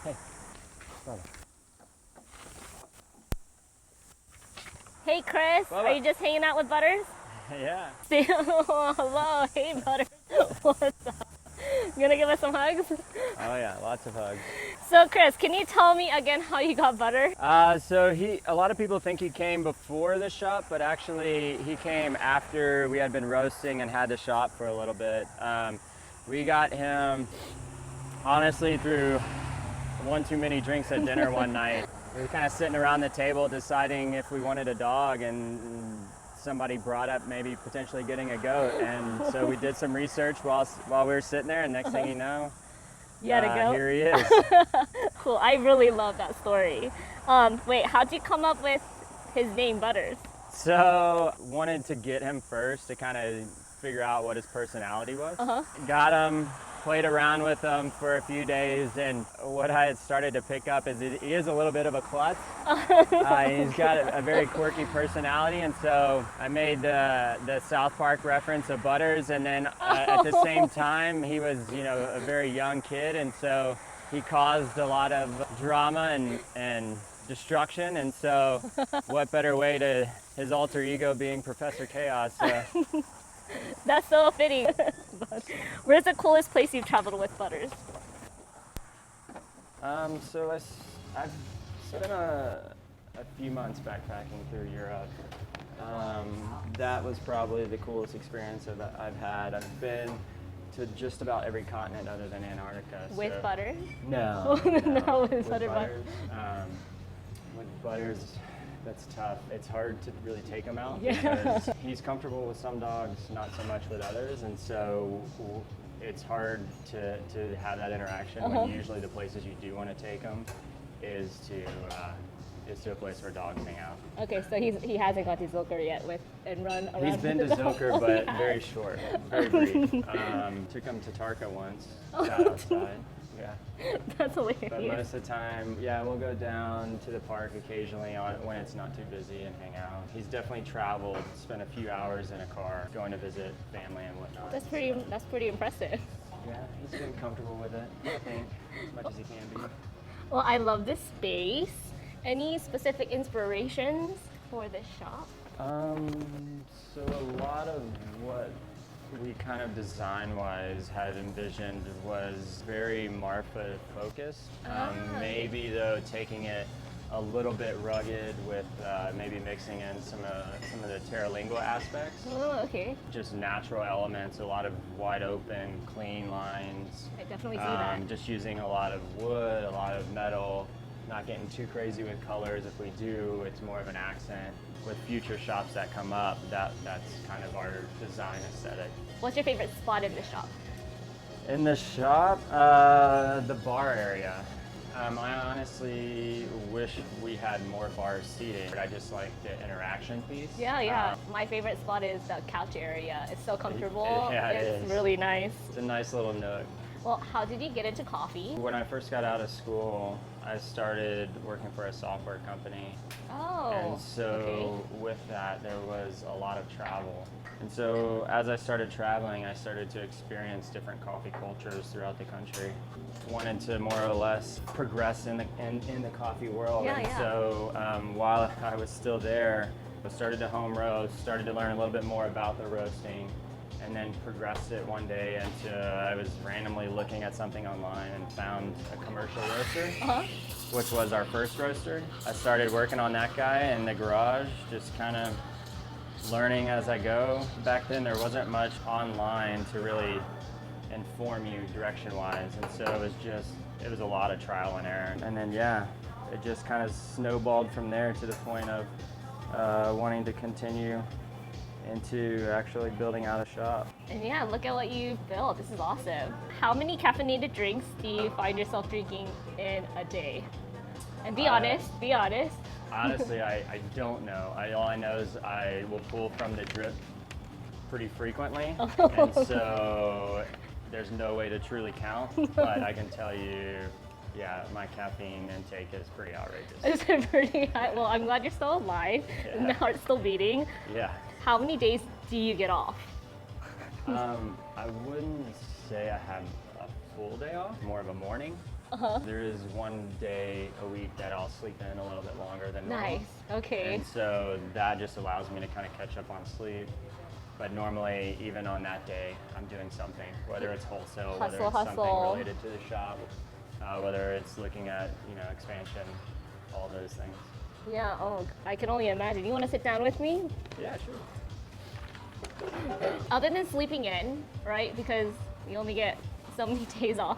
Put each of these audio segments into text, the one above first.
Hey, brother. Hey Chris, Bubba. are you just hanging out with Butters? Yeah. Hello, hey Butters. What's up? You gonna give us some hugs? Oh yeah, lots of hugs. So Chris, can you tell me again how you got Butter? So a lot of people think he came before the shop, but actually he came after we had been roasting and had the shop for a little bit. We got him honestly through one too many drinks at dinner one night. We were kind of sitting around the table deciding if we wanted a dog, and somebody brought up maybe potentially getting a goat, and so we did some research while we were sitting there, and next thing you know, You had a goat? here he is. Cool, I really love that story. Wait, how'd you come up with his name Butters? So wanted to get him first to kind of figure out what his personality was. Got him, played around with him for a few days, and what I had started to pick up is he is a little bit of a klutz. He's got a very quirky personality, and so I made the South Park reference of Butters, and then at the same time he was, a very young kid, and so he caused a lot of drama and destruction, and so what better way to his alter ego being Professor Chaos. That's so fitting. Where's the coolest place you've traveled with Butters? So I've spent a few months backpacking through Europe. That was probably the coolest experience I've had. I've been to just about every continent other than Antarctica. With Butters? No. No, with Butters. Butters. With Butters, that's tough. It's hard to really take him out Yeah. because he's comfortable with some dogs, not so much with others, and so it's hard to have that interaction when usually the places you do want to take him is to a place where dogs hang out. Okay, so he hasn't got to Zilker yet and run around. He's been to with the dog. Zilker, but very short, very brief. Took him to Tarka once, got outside. Yeah. That's hilarious. But most of the time, we'll go down to the park occasionally when it's not too busy and hang out. He's definitely traveled, spent a few hours in a car going to visit family and whatnot. That's pretty impressive. Yeah, he's been comfortable with it, I think, as much as he can be. Well, I love this space. Any specific inspirations for this shop? So a lot of what we kind of design-wise had envisioned was very Marfa focused. Maybe though taking it a little bit rugged with maybe mixing in some of the terralingo aspects. Oh, okay. Just natural elements, a lot of wide open, clean lines. I definitely see that. Just using a lot of wood, a lot of metal, not getting too crazy with colors. If we do, it's more of an accent. With future shops that come up, that's kind of our design aesthetic. What's your favorite spot in the shop? In the shop, the bar area. I honestly wish we had more bar seating. I just like the interaction piece. Yeah. My favorite spot is the couch area. It's so comfortable. It's It's really nice. It's a nice little nook. Well, how did you get into coffee? When I first got out of school, I started working for a software company. Oh, And so with that, there was a lot of travel. And so as I started traveling, I started to experience different coffee cultures throughout the country. Wanted to more or less progress in the coffee world. Yeah, and so while I was still there, I started to home roast, started to learn a little bit more about the roasting, and then progressed it one day into I was randomly looking at something online and found a commercial roaster, which was our first roaster. I started working on that guy in the garage, just kind of learning as I go. Back then there wasn't much online to really inform you direction-wise, and so it was a lot of trial and error. And then it just kind of snowballed from there to the point of wanting to continue into actually building out a shop. And look at what you've built. This is awesome. How many caffeinated drinks do you find yourself drinking in a day? And be honest. Honestly, I don't know. All I know is I will pull from the drip pretty frequently, and so there's no way to truly count, but I can tell you, my caffeine intake is pretty outrageous. It's pretty high. Well, I'm glad you're still alive and the heart's still beating. Yeah. How many days do you get off? I wouldn't say I have a full day off, more of a morning. There is one day a week that I'll sleep in a little bit longer than normal. Nice. Okay. And so that just allows me to kind of catch up on sleep. But normally, even on that day, I'm doing something, whether it's wholesale, whether it's something related to the shop, whether it's looking at, expansion, all those things. Yeah. Oh, I can only imagine. You want to sit down with me? Yeah, sure. Other than sleeping in, right? Because you only get so many days off.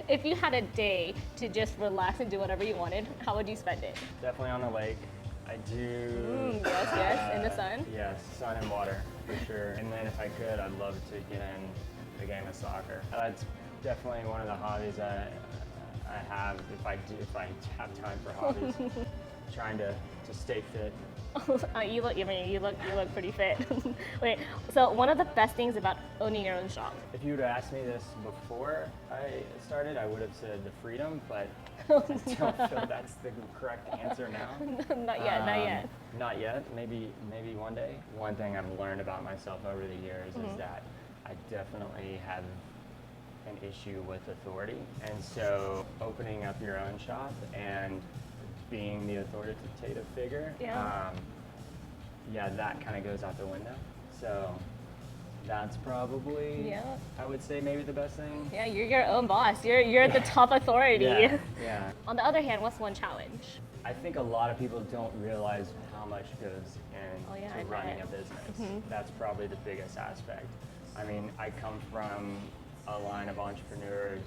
If you had a day to just relax and do whatever you wanted, how would you spend it? Definitely on the lake. I do. Yes, in the sun. Yes, sun and water for sure. And then if I could, I'd love to get in the game of soccer. That's definitely one of the hobbies I have if I have time for hobbies. Trying to stay fit. You look pretty fit. Wait, so one of the best things about owning your own shop? If you would have asked me this before I started, I would have said the freedom, but I don't feel that's the correct answer now. Not yet. Not yet. Maybe one day. One thing I've learned about myself over the years is that I definitely have an issue with authority, and so opening up your own shop and being the authoritative figure, that kind of goes out the window. So that's probably, I would say, maybe the best thing. Yeah, you're your own boss. You're the top authority. Yeah. On the other hand, what's one challenge? I think a lot of people don't realize how much goes into running a business. That's probably the biggest aspect. I mean, I come from a line of entrepreneurs,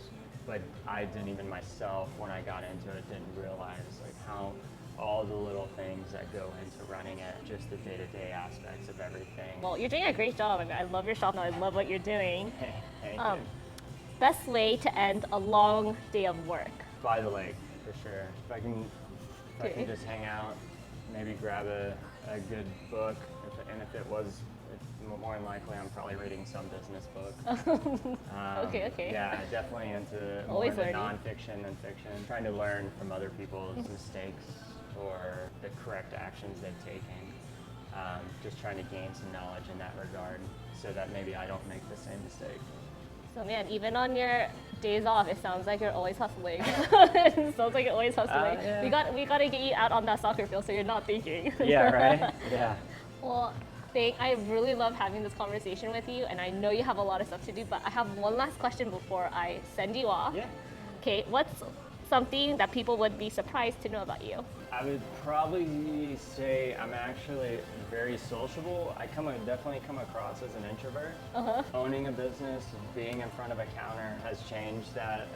but I didn't even myself, when I got into it, didn't realize how all the little things that go into running it, just the day-to-day aspects of everything. Well, you're doing a great job. I mean, I love your shop now. I love what you're doing. Thank you. Best way to end a long day of work? By the lake, for sure. If I can just hang out, maybe grab a good book, if it was, more than likely I'm probably reading some business book. Okay. Yeah, definitely into more Always of the learning. nonfiction than fiction. Trying to learn from other people's mistakes or the correct actions they've taken. Just trying to gain some knowledge in that regard so that maybe I don't make the same mistake. So man, even on your days off, it sounds like you're always hustling. It sounds like you're always hustling. Yeah. We got to get you out on that soccer field so you're not thinking. Yeah, right? Yeah. Well, I really love having this conversation with you, and I know you have a lot of stuff to do, but I have one last question before I send you off. Yeah. Okay, what's something that people would be surprised to know about you? I would probably say I'm actually very sociable. I definitely come across as an introvert. Owning a business, being in front of a counter has changed that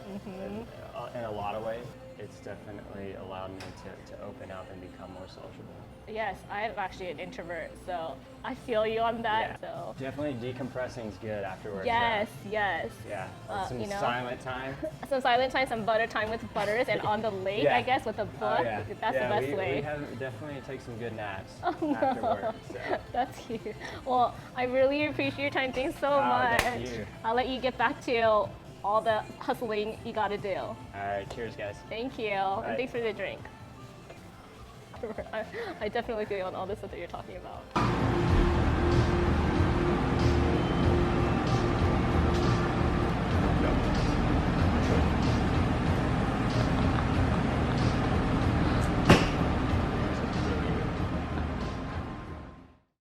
in a lot of ways. It's definitely allowed me to open up and become more sociable. Yes, I'm actually an introvert, so I feel you on that. Yeah. So Definitely decompressing is good afterwards. yes. Yeah, like some silent time. Some silent time, some butter time with butters, and on the lake, I guess, with a book. Yeah. That's the best way. We definitely take some good naps afterwards. So. That's cute. Well, I really appreciate your time. Thanks so much. Thank you. I'll let you get back to all the hustling you gotta do. All right, cheers, guys. Thank you, and thanks for the drink. I definitely feel on all this stuff that you're talking about.